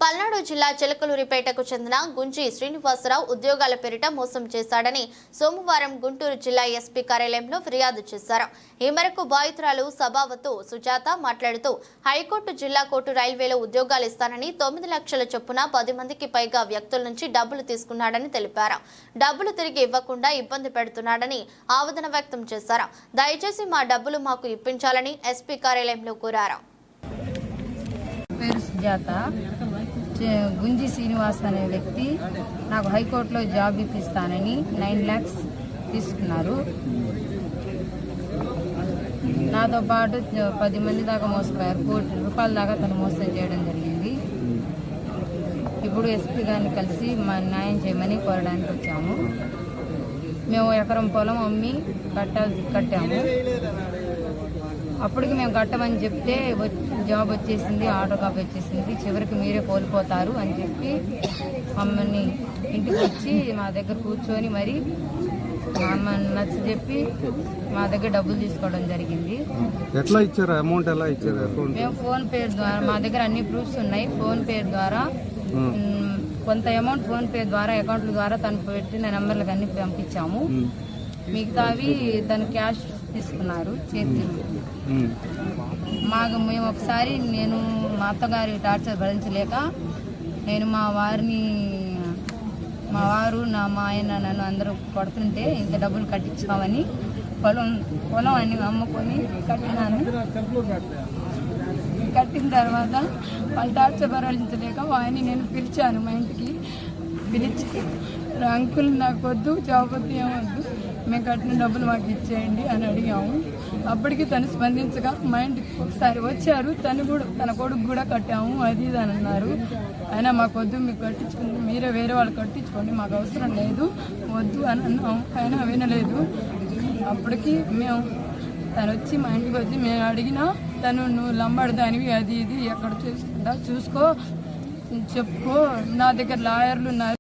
పల్నాడు జిల్లా చిలకలూరిపేటకు చెందిన గుంజి శ్రీనివాసరావు ఉద్యోగాల పేరిట మోసం చేశాడని సోమవారం గుంటూరు జిల్లా ఎస్పీ కార్యాలయంలో ఫిర్యాదు చేశారు. ఈ మేరకు బాధితురాలు సభావతు సుజాత మాట్లాడుతూ హైకోర్టు, జిల్లా కోర్టు, రైల్వేలో ఉద్యోగాలు ఇస్తానని 9 లక్షల చొప్పున 10 మందికి పైగా వ్యక్తుల నుంచి డబ్బులు తీసుకున్నాడని తెలిపారు. డబ్బులు తిరిగి ఇవ్వకుండా ఇబ్బంది పెడుతున్నాడని ఆవేదన వ్యక్తం చేశారు. దయచేసి మా డబ్బులు మాకు ఇప్పించాలని ఎస్పీ కార్యాలయంలో కోరారు. గుంజి శ్రీనివాస్ అనే వ్యక్తి నాకు హైకోర్టులో జాబ్ ఇప్పిస్తానని 9 lakhs తీసుకున్నారు. నాతో పాటు 10 మంది దాకా మోసపోయారు. 1 కోటి రూపాయల దాకా తను మోసం చేయడం జరిగింది. ఇప్పుడు ఎస్పీ గారిని కలిసి మా న్యాయం చేయమని కోరడానికి వచ్చాము. మేము ఎకరం పొలం అమ్మి కట్టాము. అప్పటికి మేము కట్టమని చెప్తే జాబ్ వచ్చేసింది, ఆర్డర్ కాపీ వచ్చేసింది, చివరికి మీరే కోల్పోతారు అని చెప్పి మమ్మల్ని ఇంటికి వచ్చి మా దగ్గర కూర్చొని మరి మమ్మల్ని నచ్చ చెప్పి మా దగ్గర డబ్బులు తీసుకోవడం జరిగింది. ఎట్లా ఇచ్చారు? అమౌంట్ ఎలా ఇచ్చారు? మేము ఫోన్ పే ద్వారా, మా దగ్గర అన్ని ప్రూఫ్స్ ఉన్నాయి. ఫోన్ పే ద్వారా కొంత అమౌంట్ ఫోన్ పే ద్వారా అకౌంట్ల ద్వారా తను పెట్టిన నెంబర్లకు అన్ని పంపించాము. మిగతావి తను క్యాష్ తీసుకున్నారు చేతులు. మేము ఒకసారి మా అత్తగారి టార్చర్ భరించలేక నేను మా వారు మా ఆయన నన్ను అందరూ కొడుతుంటే ఇంత డబ్బులు కట్టించామని పొలం అన్ని అమ్ముకొని కట్టినాను. కట్టిన తర్వాత వాళ్ళ టార్చర్ భరించలేక వారిని నేను పిలిచాను. మా ఇంటికి పిలిచి, అంకుల్ నాకు వద్దు, జాబ్ వద్దు, ఏమొద్దు, మేము కట్టిన డబ్బులు మాకు ఇచ్చేయండి అని అడిగాము. అప్పటికి తను స్పందించగా మా ఇంటికి ఒకసారి వచ్చారు. తన కొడుకు కూడా కట్టాము అది ఇది అని అన్నారు. అయినా మాకు వద్దు, మీకు కట్టించుకుంటే మీరే వేరే వాళ్ళు కట్టించుకోండి, మాకు అవసరం లేదు, వద్దు అని అన్నాము. అయినా వినలేదు. అప్పటికి తను వచ్చి మా ఇంటికి వచ్చి మేము అడిగినా తను నువ్వు లంబడదానివి, అది ఇది ఎక్కడ చూసుకుంటా చూసుకో, చెప్పుకో, నా దగ్గర లాయర్లు ఉన్నారు.